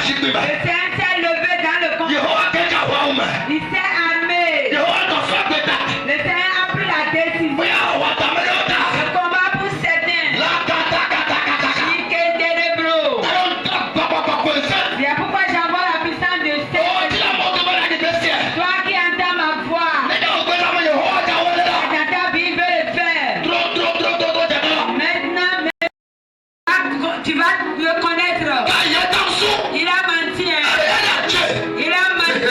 Le Seigneur s'est levé dans le combat. Il s'est armé. Le Seigneur a pris la décision. Le combat pour certains. C'est pourquoi j'envoie la puissance de Seigneur. Toi qui entends ma voix, dans ta vie, veut le faire. Maintenant, tu vas le connaître. Il a menti. Il a menti.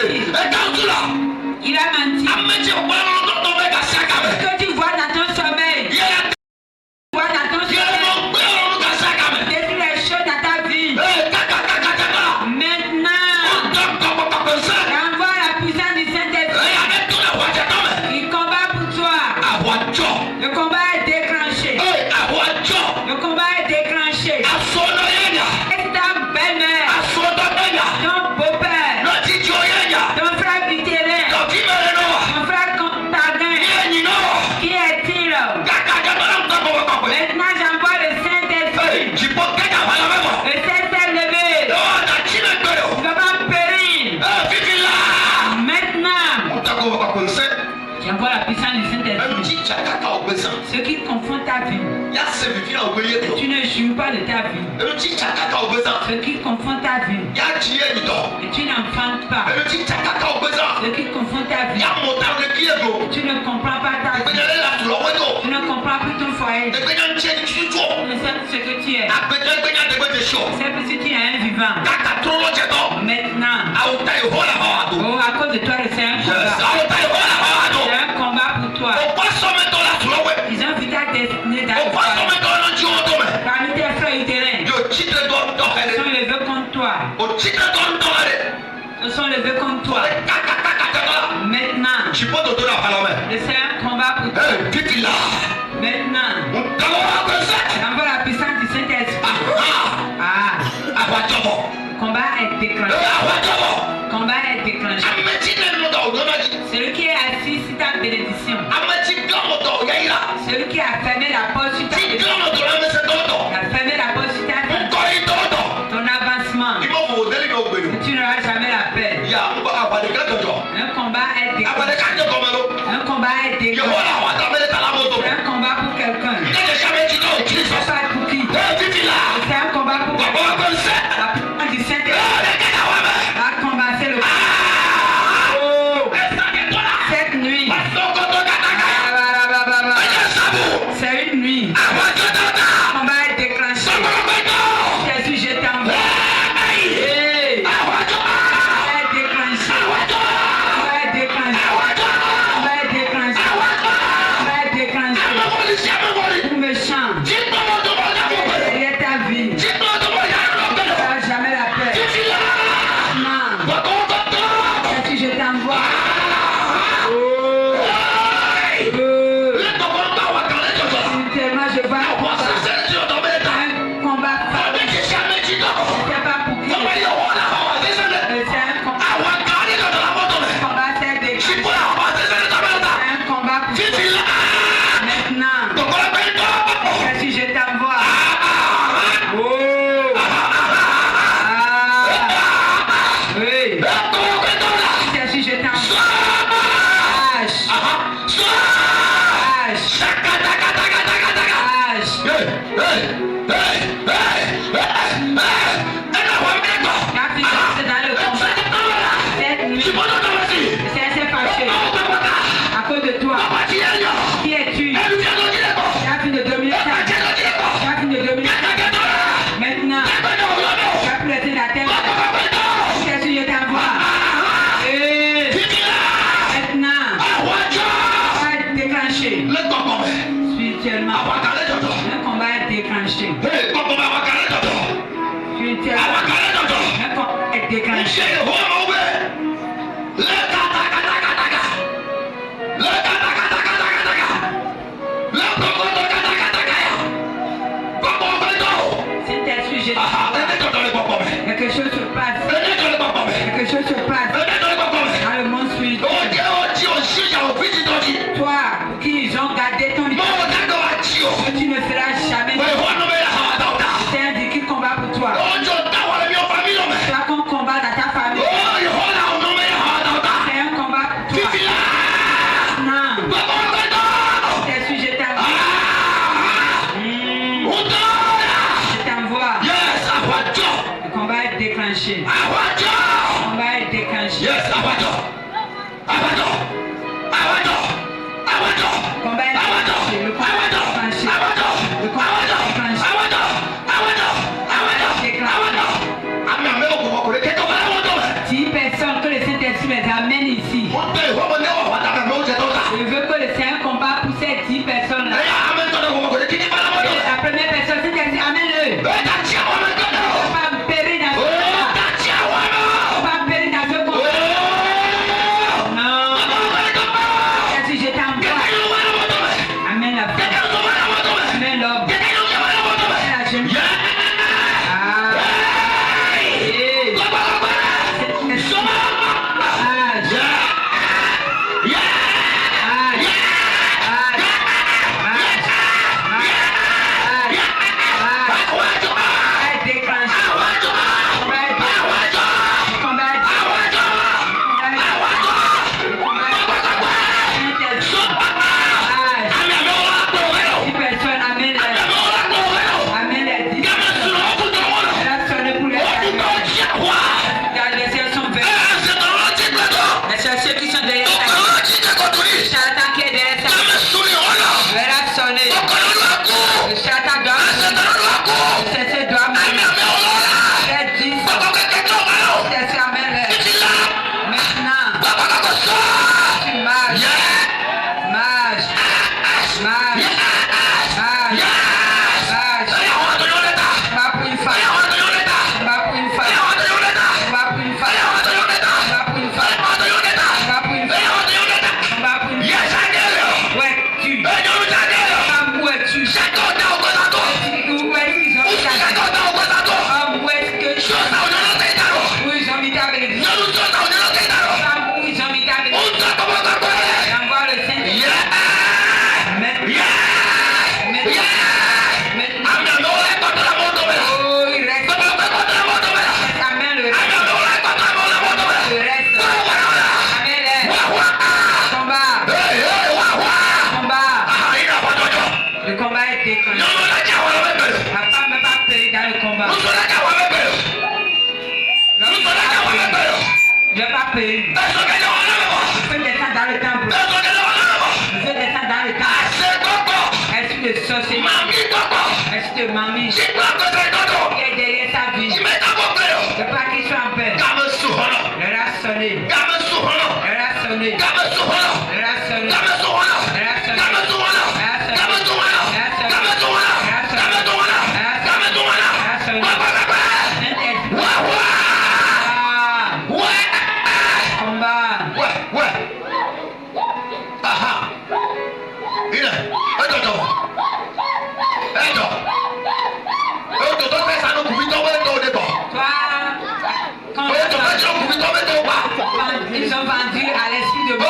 Il a menti. Ce que tu vois dans ton sommeil, tu vois dans ton sommeil, décide les choses dans ta vie. Maintenant, envoie la puissance du Saint-Esprit. Il combat pour toi. Le combat est déclenché. Le combat est déclenché. Et ta belle-mère, ton beau-père, ton frère Bitelin, ton frère Contadin, qui est-il? Maintenant j'envoie le Saint-Esprit. Le Saint s'est levé. Tu ne vas pas périr. Maintenant, j'envoie la puissance du Saint-Esprit. Ce qui confond ta vie. Tu ne jouis pas de ta vie. Ce qui confond ta vie. Et tu n'enfantes pas. Ce qui confond ta vie. Tu ne comprends pas ta vie. Tu ne comprends plus ton foyer. Tu ne sais plus ce que tu es. C'est parce que tu es un vivant. Maintenant, oh, à cause de toi, le Seigneur combat. C'est un combat pour toi. Ils ont vu ta destinée dans le foyer. Parmi tes frères utérins, ils sont levés contre toi. Ils sont levés contre toi. Maintenant, le Seigneur combat pour toi. Maintenant, j'envoie la puissance du Saint-Esprit. Le combat est déclenché. Le combat est déclenché. Celui qui est assis sur ta bénédiction. Celui qui a fermé la porte sur ta bénédiction. Il a fermé la porte sur ta bénédiction. Ton avancement. Tu n'auras jamais la paix. Un combat est déclenché. Un combat est déclenché. C'est un combat pour quelqu'un. C'est pas pour qui. C'est un combat pour quelqu'un. La puissance du Saint-Esprit va combattre le cette nuit. C'est une nuit. Le combat est déclenché. Jésus, je t'envoie. Le combat est déclenché. Le combat est déclenché. Le combat est déclenché. Le combat est déclenché. Tout méchant. Derrière ta vie. Tu n'auras jamais la paix. Non. Jésus, je t'envoie. Tellement je vais un combat je ne sais pas pour qui. C'est un combat c'est déclenché. C'est un combat pour toi. Maintenant, si je t'envoie. Oui. Si je t'envoie. À cause de toi, qui es-tu? Tu as fini de dominer ta vie. Tu as fini de dominer ta vie. Maintenant, tu as placé la terre. Qu'est-ce que je t'envoie? Maintenant, ça va être déclenché. Spirituellement, le combat est déclenché. Spirituellement, le combat est déclenché. Quelque chose se passe. Quelque chose se passe dans le monde spirituel. Toi, qui ils ont gardé ton lit, que tu ne feras jamais. C'est un dit qui combat pour toi. Tu as On va être déclenché. Yes, abajo. Abajo. Abajo. Abajo. On va être déclenché. Le combat est déclenché. Le combat est déclenché. Si personne que le Saint-Esprit les amène ici. Je veux que c'est un combat pour ces 10 personnes là. La première personne, c'est amène-le. On va périr dans ce combat. On va périr dans ce combat. Non. Si je t'envoie, amène la femme. Amène l'homme. Amène la jeune fille. Je ne vais pas payer. Je peux descendre dans le temple. Je peux descendre dans le temple. Est-ce que sorcier? Est-ce que mamie? Qui est derrière sa vie? Je veux pas qu'il soit en paix. Elle a sonné. Elle a sonné. Elle a sonné. Elle a sonné. Elle a sonné. Ils ont vendu à l'esprit de Dieu.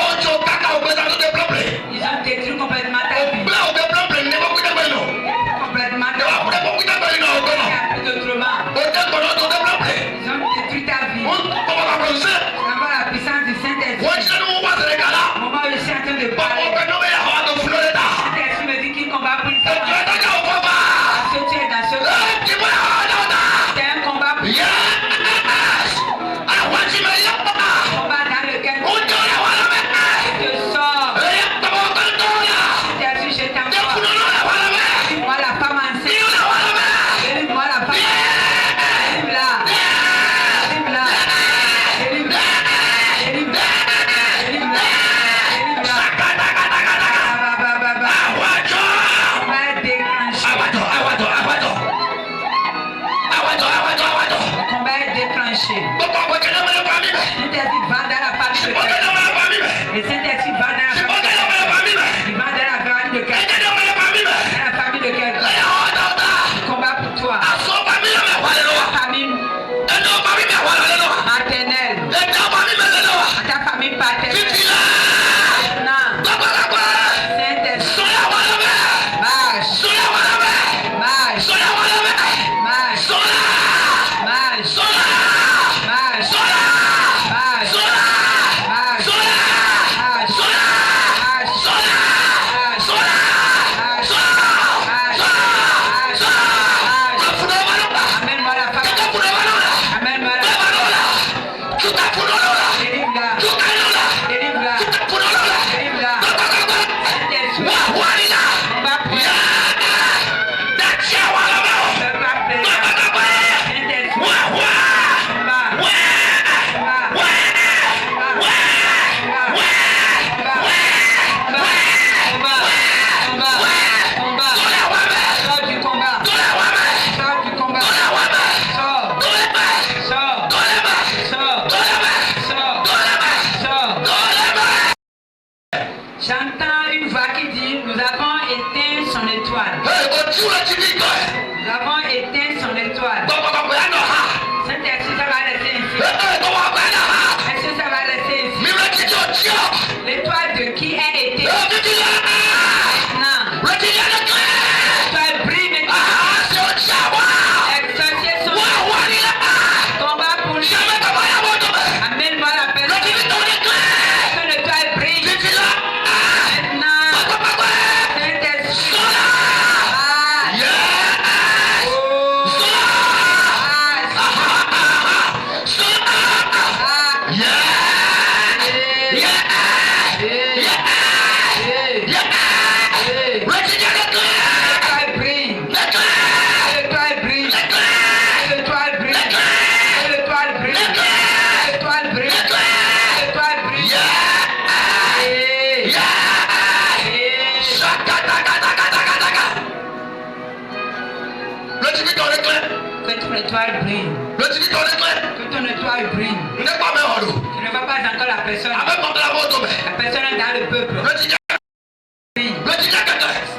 étoile brille. Le dit ton étoile. Que ton étoile brille. Tu n'es pas même en nous. Tu ne vois pas encore la personne. Avec mon drapeau tombé. La personne est dans le peuple. Le dit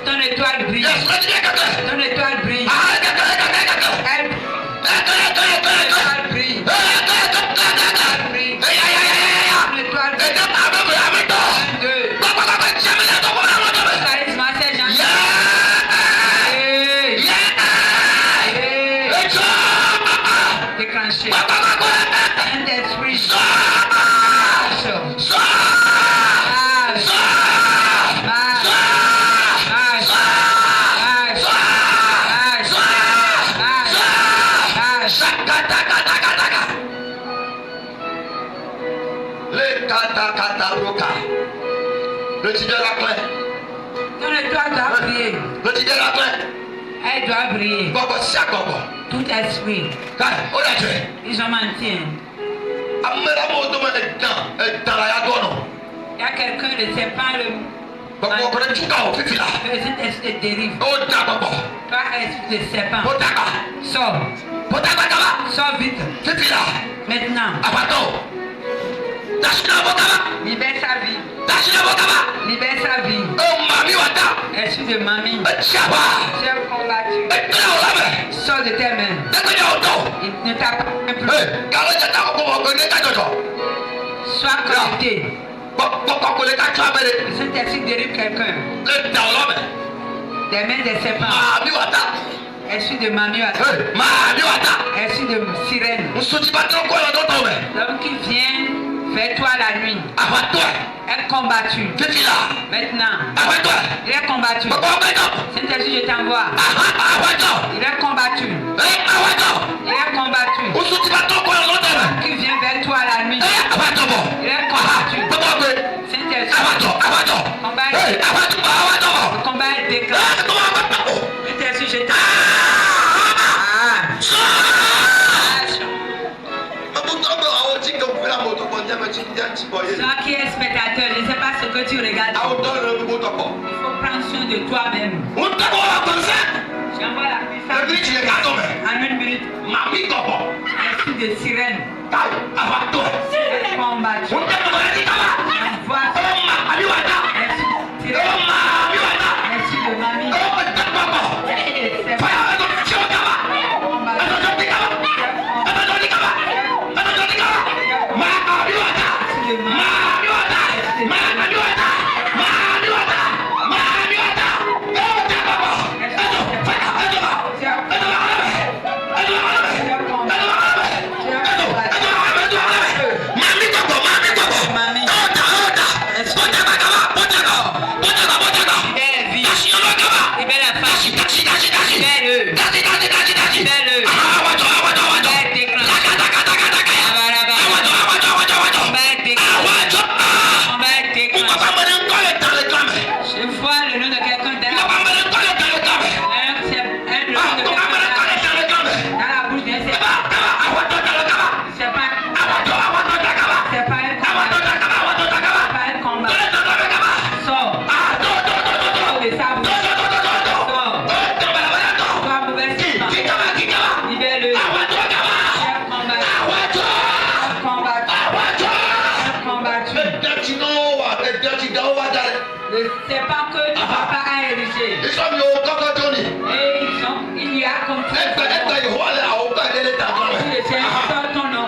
ton étoile brille. Yes, le dit ton étoile brille. Elle brille. Déclenché. Saint-Esprit. Le tigre de la clé. Ton étoile doit briller. Le tigre de la clé. Elle doit briller. Tout esprit. Ils ont menti. Il y a quelqu'un de ses pas le Saint-Esprit te dérive. Toi, esprit de serpent. Sors. Sors vite. Maintenant. Libère sa vie. Libère sa vie. Esprit de mamie. J'ai combattu. Sors de tes mains. Il ne t'appartient plus. Sois connecté. Le Saint-Esprit dérive quelqu'un. Des mains des serpents. Esprit de mamie. Esprit de sirène. L'homme qui vient vers toi la nuit. Est combattu. Maintenant. Il est combattu. Saint-Esprit, je t'envoie. Il est combattu. Il est combattu. Qui vient vers toi la nuit. Il est combattu. Saint-Esprit. Le combat est déclaré. Saint-Esprit, je t'envoie. Toi qui es spectateur, je ne sais pas ce que tu regardes. Il faut prendre soin de toi-même. J'envoie la puissance en une minute. Esprit de sirène. Elle combattu. J'envoie esprit de mamie. C'est pas que tu papa a érigé. Et il y a comme ça. Ton nom.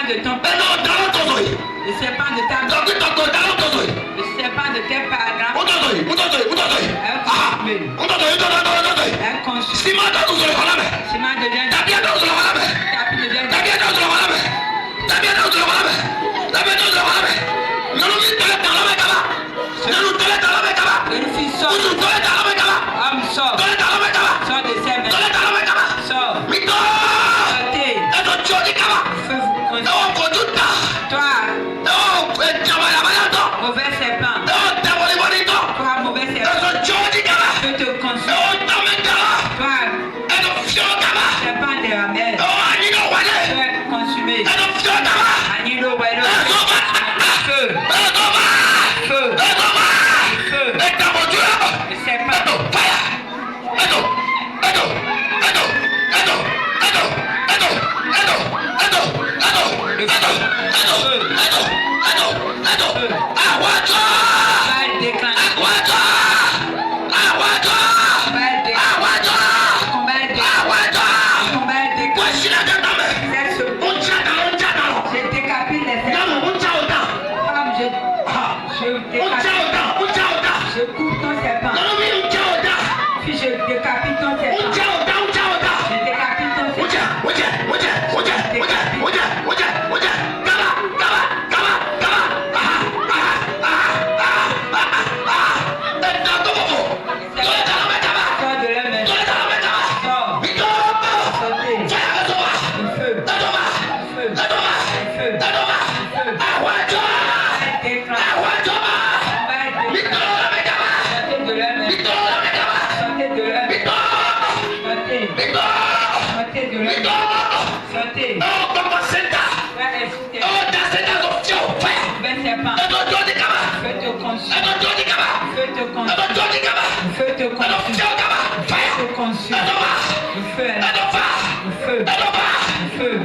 serpent de ton père. Le serpent de ta mère. Le serpent de tes parents. Un consumé. Ciment devient homme sort. Sort de ses mains. Sort. Toi, mauvais serpent. Toi, mauvais serpent. Je te consume. Toi, serpent de la mer. Tu es consumé. Anilo, Welo. Feu. Feu. Feu. Le serpent. Je coupe ton serpent. Puis je décapite ton serpent. Je décapite ton Sors de la main. Sors. Sautez. Le feu. Le feu. Le feu. Le feu.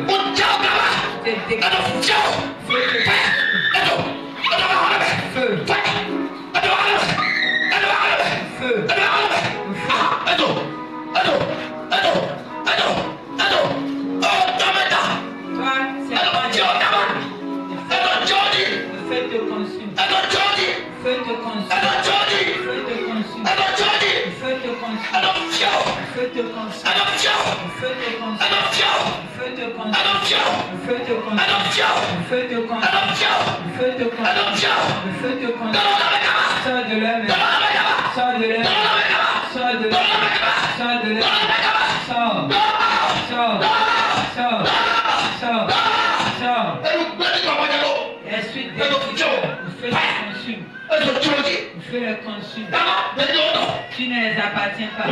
Tu ne les appartiens pas.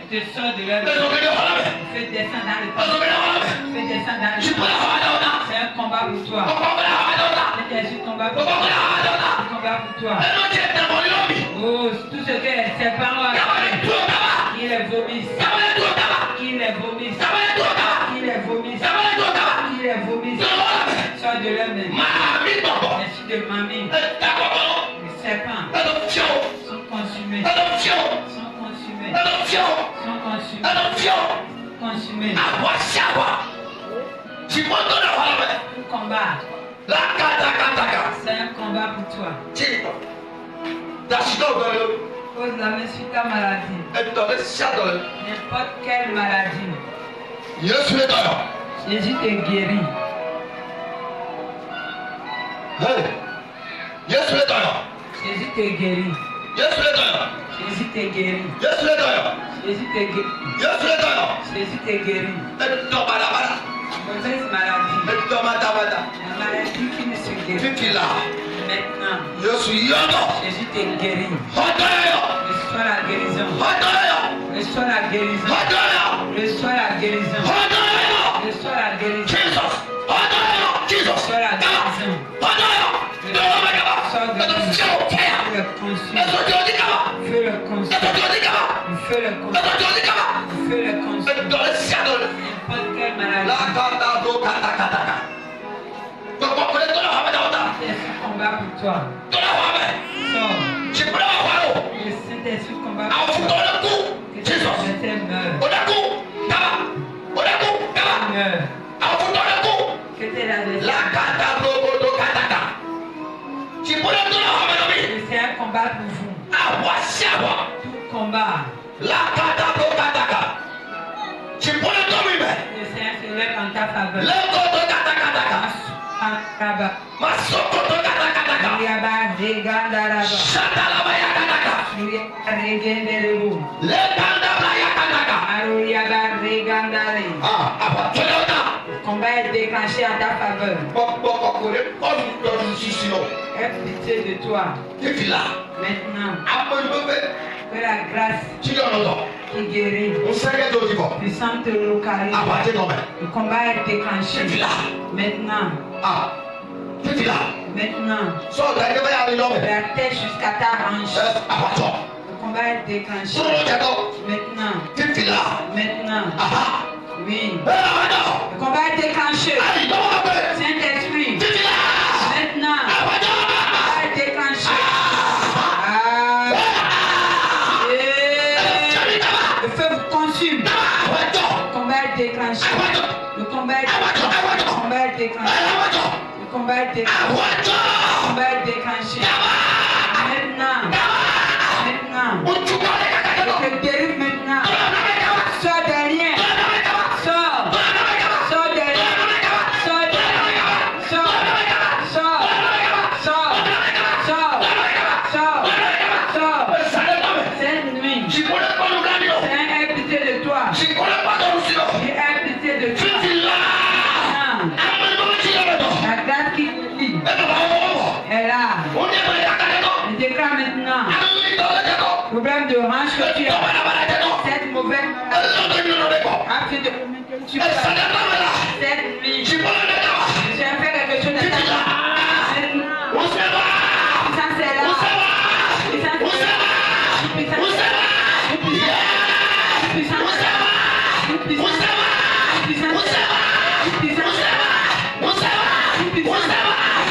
Tu sors de leur fais descendre dans le temps. Fais descendre dans le temps. C'est un combat pour toi. C'est un combat pour toi. Un combat pour toi. Oh, tout ce que les serpents ont fait, qu'ils les vomissent. Qu'ils les vomissent. Qu'ils les vomissent. Qu'ils les vomissent. Sors de leur main. Merci de mamie. Les serpents sont consumés. Sont consumés. Sont consumés. Pour combattre. C'est un combat pour toi. Pose la main sur ta maladie. N'importe quelle maladie. Jésus te guérit. Jésus te guérit. Jésus te guérit. Jésus te guérit. Jésus te guérit. Mauvaise maladie. La maladie qui ne se guérit. Maintenant. Jésus te guérit. Reçois la guérison. Reçois la guérison. Reçois la guérison. Reçois la guérison. Reçois la guérison. Sors de le consume. Fais le consume. Fais le consume. Fais le consume. N'importe quelle maladie. C'est un combat pour toi. Sors. Le Saint-Esprit combat pour toi. Que tes adversaires meurent. Meurent. Que tes adversaires Tout combat. Tu prends le temps lui-même. Le Seigneur se lève en ta faveur. Le combat est déclenché en ta faveur. Aie pitié de toi. Maintenant, que la grâce qui guérit puissante te localise. Le combat est déclenché. Maintenant. Maintenant. De la tête jusqu'à ta hanche. Le combat est déclenché. Maintenant. Maintenant. Oui. Le combat est déclenché. Saint-Esprit. Maintenant. Le combat est déclenché. Le feu vous consume. Le combat est déclenché. Le combat est déclenché. Le combat est déclenché. Le combat est déclenché. Le combat est déclenché. Maintenant. Maintenant. Je te dérive maintenant. Sors derrière. Sors. Sors derrière. Sors derrière. Sors. Sors. Sors. Sors. Sors. Sors. Cette nuit. Seigneur, aie pitié de toi. Aie pitié de toi. La grâce qui te lit est là. Je déclare maintenant. Problème de hanche que tu as. Cette mauvaise afin de tu peux. Cette nuit. J'ai fait quelque chose de ta vie. Puissance est là. Puissance est là.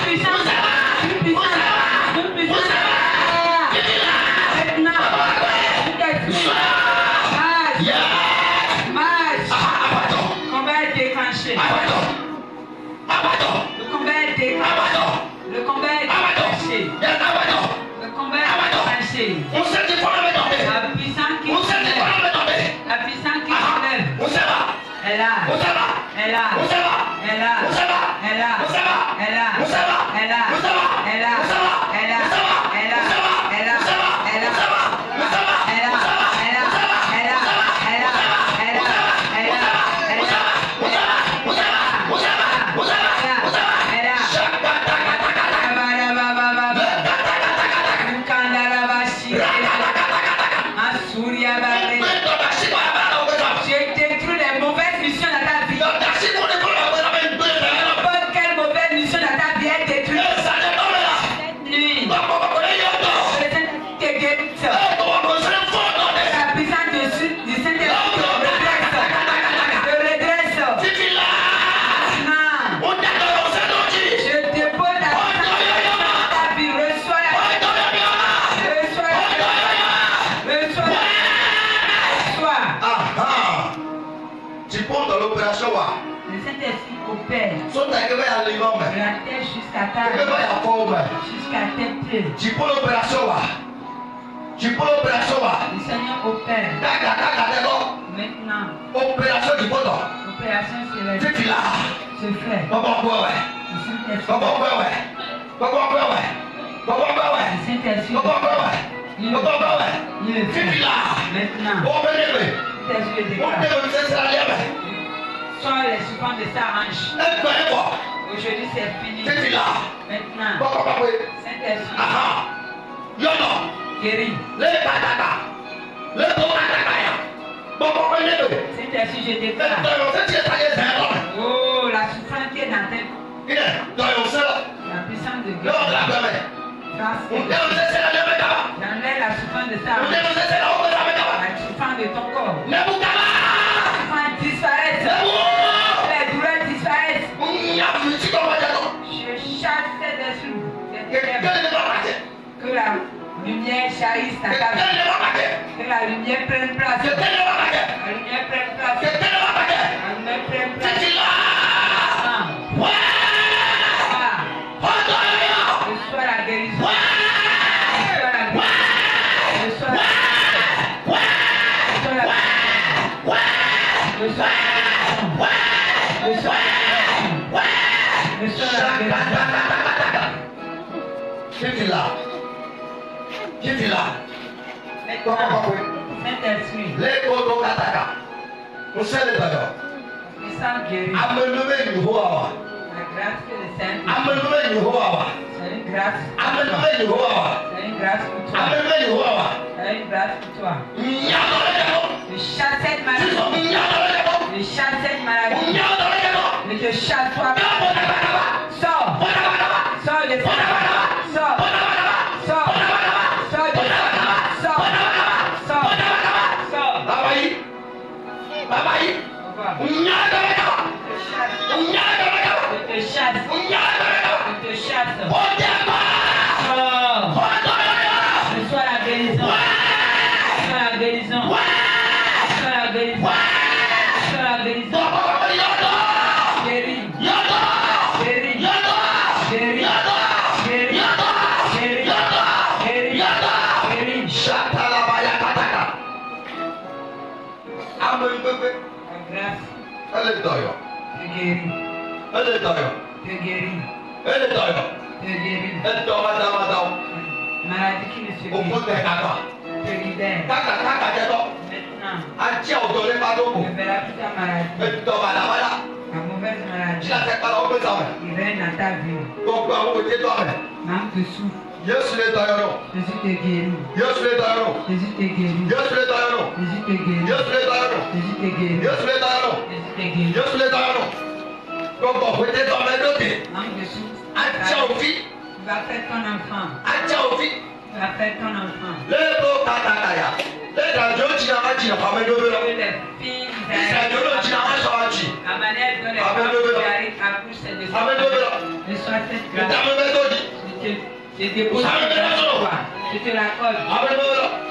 Puissance est là. Le combat est déclenché. Le combat est déclenché. La puissance qui se lève. La puissance qui se lève. Elle est là. Elle est là. Elle est là. Elle est là. Elle est là. Elle est là. Elle est là. Elle est là. Elle est là. Elle est là. Elle est là. J'ai détruit les mauvaises missions dans ta vie. N'importe quelle mauvaise mission dans ta vie est détruite. Cette nuit, le Saint-Esprit te guérit. La puissance du Saint-Esprit te redresse. Te redresse. Maintenant, je dépose la puissance dans ta vie. Reçois la puissance. Reçois la puissance. Reçois la puissance. Tu prends dans l'opération. Le Saint-Esprit opère. De la tête jusqu'à ta tes pieds. Tu prends l'opération. Tu prends l'opération. Le Seigneur opère. Maintenant. Opération du poteau. Opération céleste. Tu là. Se fait. Le Saint-Esprit. Sois les soupants de sa hanche. Aujourd'hui c'est fini. Maintenant. Saint-Esprit. Guéri. Saint-Esprit, je déclare. Oh, la souffrance qui est dans tes. La puissance de Dieu. J'enlève la souffrance de sa hanche. La souffrance de ton corps. La souffrance disparaît. Les douleurs disparaissent. Je chasse ces esprits. Que la lumière jaillisse dans ta vie. Que la lumière prenne place. La lumière prenne place. La lumière prenne place. Reçois la guérison. Reçois la guérison. Reçois la Qui est là? Qui est là? Saint-Esprit. Les Koto Kataka. Vous savez d'abord. Amenez le roi. La grâce que le Saint-Esprit. Amenez le roi. C'est une grâce. Amenez le roi. C'est une grâce pour toi. Amenez le roi. C'est une grâce pour toi. Je chasse cette maladie. Je chasse cette maladie. Je te chasse toi. Sors. Sors de ça. Sors. Sors. Sors de ça. Sors. Sors. Sors. Babaï. Babaï. Je te chasse. Je te chasse. Sors. Reçois la guérison. Reçois la guérison. Reçois la guérison. Reçois la guérison. Guéris. Guéris. Guéris. Guéris. Guéris. Guéris. Guéris. Guéris. Shatalabaya-kataka. Amen. La grâce Elle est d'ailleurs. te guérit. Elle est d'ailleurs. Te guérit. Elle est d'ailleurs. Te guérit. Elle dort madame. Maladie qui ne se Au fond guérit des kaka. te libère. Kaka kaka. Maintenant, Antia odoré pardon. tu ne verras plus ta maladie. Elle dort madame. La mauvaise Tu maladie, la fais pas la obéissance. il règne dans ta vie. Donc, on va te toi. Manque de souffle. Yesu le d'ailleurs. Jésus te guérit. Yesu le d'ailleurs. Jésus te guérit. Yesu le d'ailleurs. Jésus te guérit. Yesu le d'ailleurs. Jésus te guérit. Yesu le d'ailleurs. Jésus te guérit. Yesu le d'ailleurs. Donc, on va te toi mais d'autres. Manque de souffle. Antia au vie. Tu vas faire ton enfant. Antia au vie. Tu vas faire ton enfant. Le beau katakaya. Le radio qui n'a pas dit, on va me donner. Que les filles Radio qui n'a pas sorti. la manière dont les Amen. femmes qui arrivent à couche, c'est de Amen. reçois cette Le grâce. dame me donne. Je dépose cette grâce sur toi. Je te l'accorde. Amen.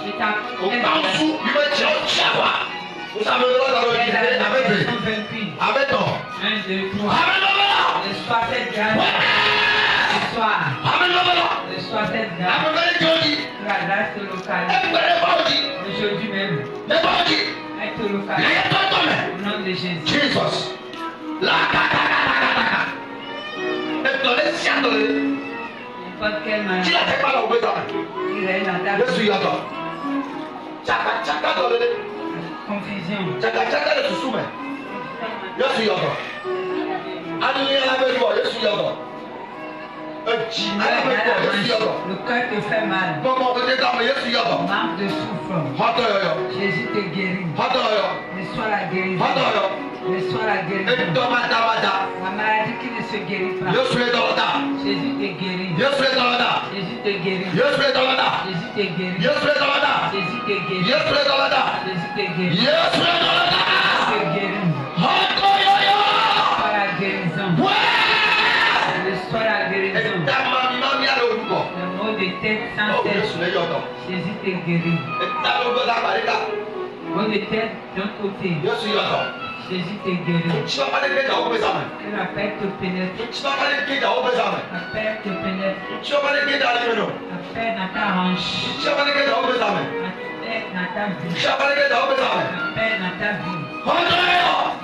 Je t'accorde Au cette temps grâce. où il me tient au chiawa. Vous savez dans le Les Amen. âmes sont vaincues. Amen. 1, 2, 3. Amen. Reçois cette grâce. Reçois. Amen. Reçois cette grâce. Amen. La grâce te localise. Aujourd'hui même. Elle te localise. Au nom de Jésus. Jesus. La kaka. Et dans les siens de N'importe quelle tu maladie la fais pas la obéissance. qui règne dans ta Je suis vie. d'accord. Chaka dans le Confusion. chaka de sous mais. Je suis d'accord. Allez à la maison, je suis d'accord. Le cœur te fait mal. Manque de souffle. Jésus te guérit. Reçois la guérison. Reçois la guérison. La maladie qui ne se guérit pas. Jésus te guérit. Jésus te guérit. Jésus te guérit. Jésus te guérit. Jésus te guérit. Jésus te guérit. Reçois la guérison. Reçois la guérison. Le mot de tête sans tête. Jésus te guérit. Mot de tête d'un côté. Jésus te guérit. Que la paix te pénètre. La paix te pénètre. La paix dans ta hanche. La paix dans ta vie. La paix dans ta vie.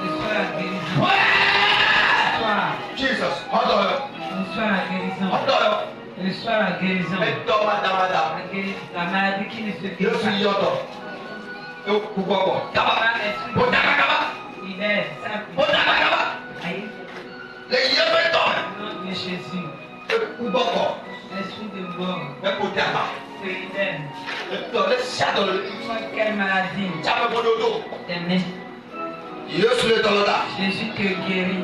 Reçois la guérison. Reçois la guérison. Reçois la guérison. La maladie qui ne se guérit pas. Il est simple. Aïe. Au nom de Jésus. Esprit de mort. Te libère. N'importe quelle maladie. Tes mains. Jésus te guérit.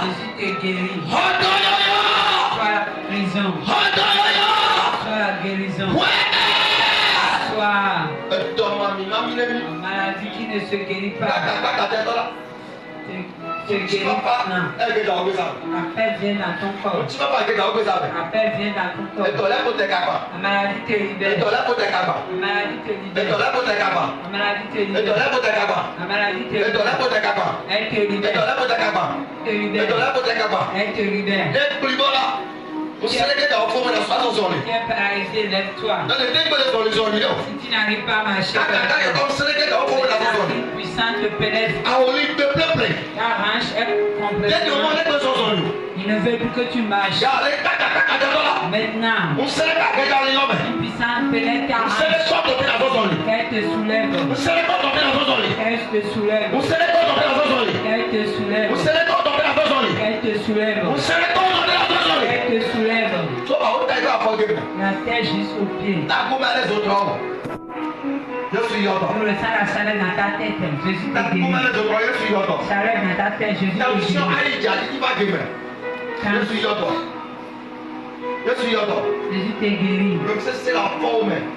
Jésus te guérit. Sois la prison. Sois la guérison. Sois la maladie qui ne se guérit pas. Se guérit maintenant. Appel vient dans ton corps. Appel vient dans ton corps. La maladie te libère. La maladie te libère. La maladie te libère. La maladie te libère. Elle te libère. Te libère. Elle te libère. Tu es paralysé, lève-toi. Si tu n'arrives pas à marcher, puissance sang te pénètre. Aoli te plaît. Ta hanche est complètement. Il ne veut plus que tu marches. Maintenant, une puissance pénètre ta hanche. Elle te soulève. Elle te soulève. Elle te soulève. Elle te soulève. Elle te soulève. La tête jusqu'au pied. Nous le sang la chaleur dans ta tête. Jésus t'a guéri. Chaleur dans ta tête. Jésus t'a guéri. Jésus t'a guéri.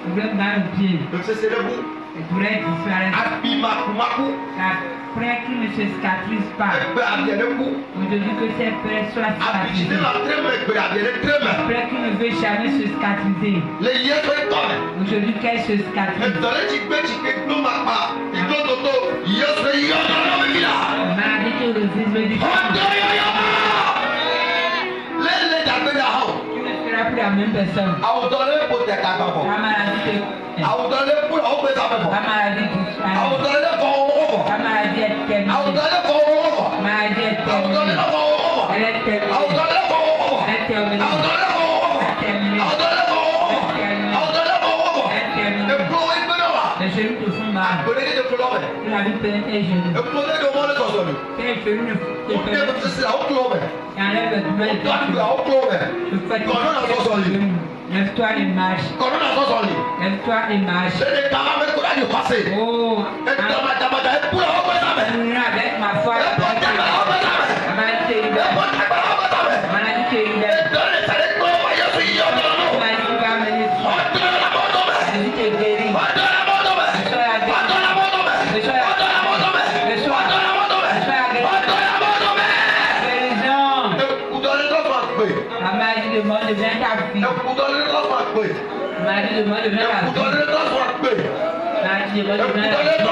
Problème dans le pied. Il pourrait disparaître. La plaie qui ne se cicatrise pas. Aujourd'hui que ces plaies soient cicatrisées. La plaie qui ne veut jamais se cicatriser. Aujourd'hui qu'elle se cicatrise. Maladie qui résiste du corps. Tu ne seras plus la même personne. La maladie te... La maladie disparaît. La maladie est terminée. La maladie est terminée. Elle est terminée. Elle est terminée. Elle est terminée. Elle est terminée. Les genoux te font mal. La vie pénètre tes genoux. Tes genoux ne te pénètrent pas. Et enlève le douleur de tes genoux. Je fais tes genoux. Lève-toi et marche. Lève-toi et marche. Oh, avec ma foi, la maladie te libère. La maladie te libère. La maladie va mener. Jésus te guérit. La maladie de mort devient ta vie. La maladie de mort devient ta vie. La maladie de mort devient ta vie.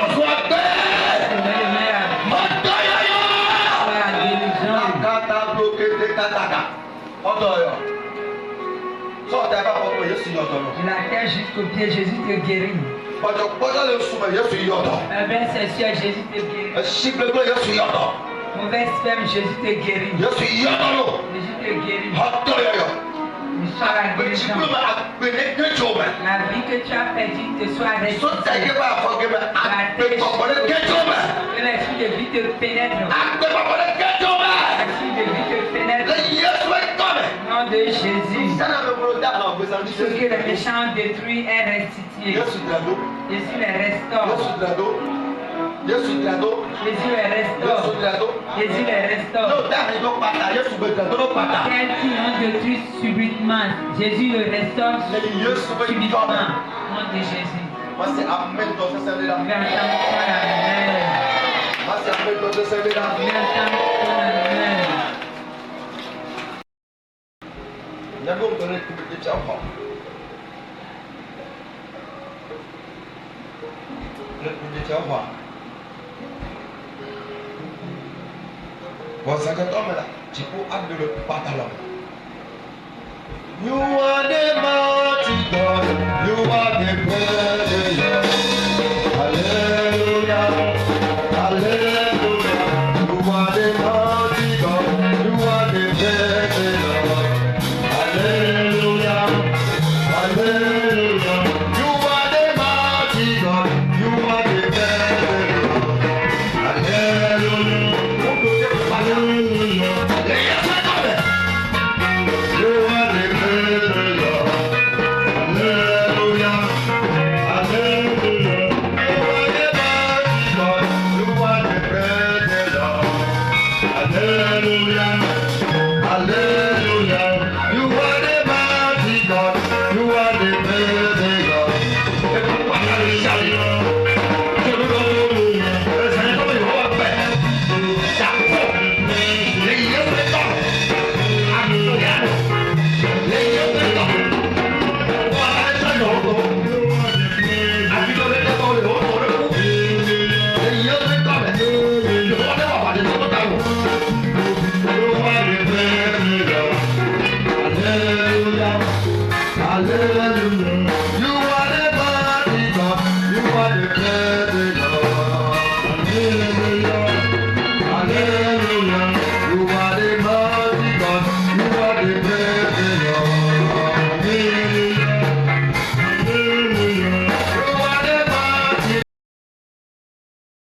De la tête jusqu'au pied, Jésus te guérit. Verset sûr, Jésus te guérit. Mauvais sperme, Jésus te guérit. Jésus te guérit. La vie que tu as perdue te soit restituée. Que l'esprit de vie te pénètre. L'esprit de vie te pénètre. Au nom de Jésus. Ce que le méchant détruit est restitué. Jésus les restaure. Jésus les restaure. Jésus les restaure. Celles qui ont détruit subitement, Jésus le restaure subitement. Au nom de Jésus. Amen. You are the mighty God, you are the great God. Hallelujah, hallelujah. You are the mighty God, you are the great God. Hallelujah, hallelujah. You are the mighty God, you are the great God. Hallelujah, hallelujah. Hallelujah.